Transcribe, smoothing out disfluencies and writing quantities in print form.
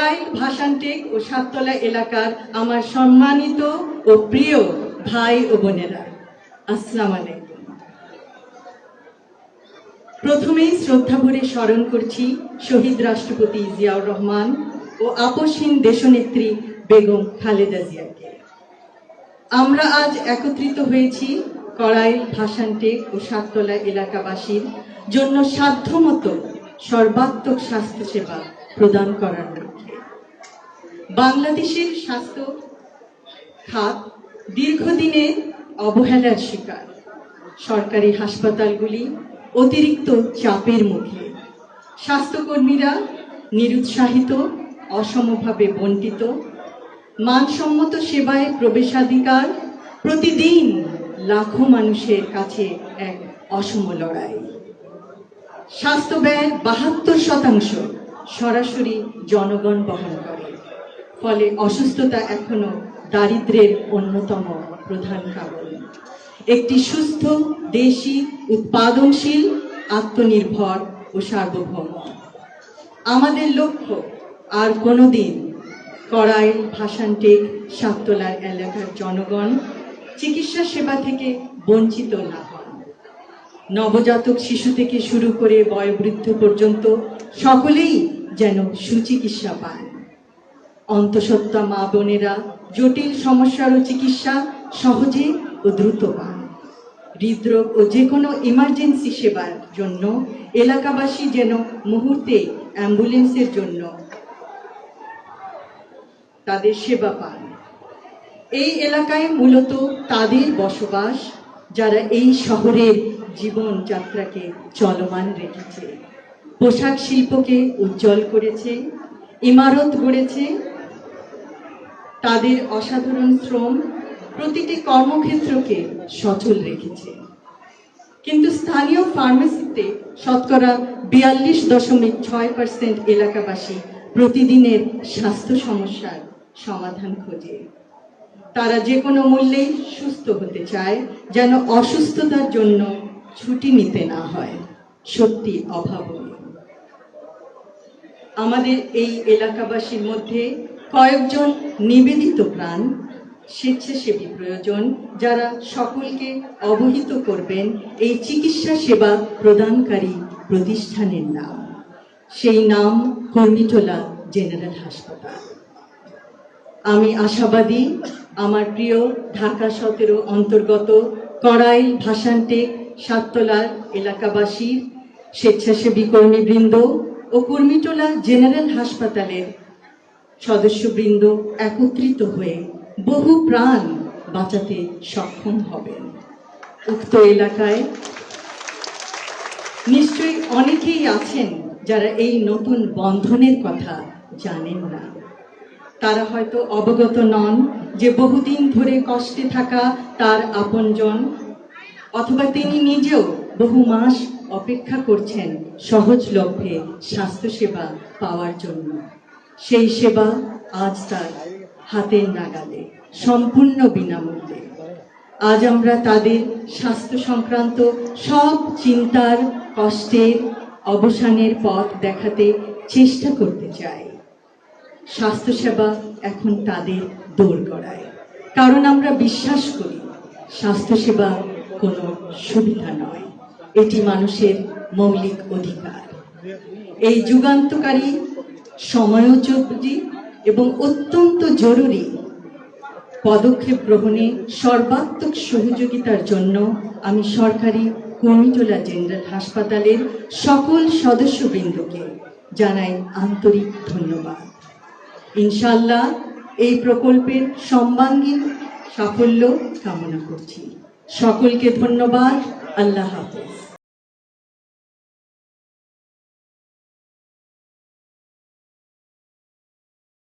কড়াইল ভাসানটেক ও সাততলা এলাকার আমার সম্মানিত ও প্রিয় ভাই ও বোনেরা, আসসালামু আলাইকুম। প্রথমেই শ্রদ্ধা ভরে স্মরণ করছি শহীদ রাষ্ট্রপতি জিয়াউর রহমান ও আপসহীন দেশনেত্রী বেগম খালেদা জিয়াকে। আমরা আজ একত্রিত হয়েছি কড়াইল ভাসানটেক ও সাততলা এলাকাবাসীর জন্য সাধ্যমতো সর্বাত্মক স্বাস্থ্যসেবা প্রদান করার লক্ষ্যে। বাংলাদেশের স্বাস্থ্য খাত দীর্ঘদিনের অবহেলার শিকার। সরকারি হাসপাতালগুলি অতিরিক্ত চাপের মুখে, স্বাস্থ্যকর্মীরা নিরুৎসাহিত, অসমভাবে বণ্টিত, মানসম্মত সেবায় প্রবেশাধিকার প্রতিদিন লাখো মানুষের কাছে এক অসম লড়াই। স্বাস্থ্য ব্যয়ের ৭২% সরাসরি জনগণ বহন করে, ফলে অসুস্থতা এখনো দারিদ্র্যের অন্যতম প্রধান কারণ। একটি সুস্থ, দেশি, উৎপাদনশীল, আত্মনির্ভর ও সার্বভৌম আমাদের লক্ষ্য। আর কোনোদিন কড়াইল ভাসানটেক সাততলার এলাকার জনগণ চিকিৎসা সেবা থেকে বঞ্চিত না হন। নবজাতক শিশু থেকে শুরু করে বয়োবৃদ্ধ পর্যন্ত সকলেই যেন সুচিকিৎসা পান। অন্তঃসত্ত্বা মা বোনেরা জটিল সমস্যারও চিকিৎসা সহজে ও দ্রুত পান। হৃদরোগ ও যে কোনো ইমার্জেন্সি সেবার জন্য এলাকাবাসী যেন মুহূর্তে অ্যাম্বুলেন্সের জন্য তাদের সেবা পান। এই এলাকায় মূলত তাদের বসবাস যারা এই শহরের জীবনযাত্রাকে চলমান রেখেছে, পোশাক শিল্পকে উজ্জ্বল করেছে, ইমারত গড়েছে। তাদের অসাধারণ শ্রম প্রতিটি কর্মক্ষেত্রকে সচল রেখেছে। কিন্তু স্থানীয় ফার্মেসিতে শতকরা 42.6% এলাকাবাসী প্রতিদিনের স্বাস্থ্য সমস্যার সমাধান খোঁজে। তারা যে কোনো মূল্যে সুস্থ হতে চায়, যেন অসুস্থতার জন্য ছুটি নিতে না হয়। সত্যি অভাবনীয়। আমাদের এই এলাকাবাসীর মধ্যে কয়েকজন নিবেদিত প্রাণ স্বেচ্ছাসেবী প্রয়োজন, যারা সকলকে অবহিত করবেন এই চিকিৎসা সেবা প্রদানকারী প্রতিষ্ঠানের নাম। সেই নাম কুর্মিটোলা জেনারেল হাসপাতাল। আমি আশাবাদী আমার প্রিয় ঢাকা 17 অন্তর্গত কড়াইল ভাসানটেক সাততলার এলাকাবাসীর স্বেচ্ছাসেবী কর্মীবৃন্দ ও কুর্মিটোলা জেনারেল হাসপাতালের সদস্যবৃন্দ একত্রিত হয়ে বহু প্রাণ বাঁচাতে সক্ষম হবেন। উক্ত এলাকায় নিশ্চয়ই অনেকেই আছেন যারা এই নতুন বন্ধনের কথা জানেন না। তারা হয়তো অবগত নন যে বহুদিন ধরে কষ্টে থাকা তার আপনজন, অথবা তিনি নিজেও বহু মাস অপেক্ষা করছেন সহজলভ্যে স্বাস্থ্যসেবা পাওয়ার জন্য। সেই সেবা আজ তার হাতের নাগালে, সম্পূর্ণ বিনামূল্যে। আজ আমরা তাদের স্বাস্থ্য সংক্রান্ত সব চিন্তার, কষ্টের অবসানের পথ দেখাতে চেষ্টা করতে চাই। স্বাস্থ্যসেবা এখন তাদের দোরগোড়ায়, কারণ আমরা বিশ্বাস করি স্বাস্থ্যসেবা কোনো সুবিধা নয়, এটি মানুষের মৌলিক অধিকার। এই যুগান্তকারী, সময়োপযোগী এবং অত্যন্ত জরুরি পদক্ষেপ গ্রহণে সর্বাত্মক সহযোগিতার জন্য আমি সরকারি কুর্মিটোলা জেনারেল হাসপাতালের সকল সদস্যবৃন্দকে জানাই আন্তরিক ধন্যবাদ। ইনশাআল্লাহ এই প্রকল্পের সর্বাঙ্গীন সাফল্য কামনা করছি। সকলকে ধন্যবাদ। আল্লাহ হাফেজ।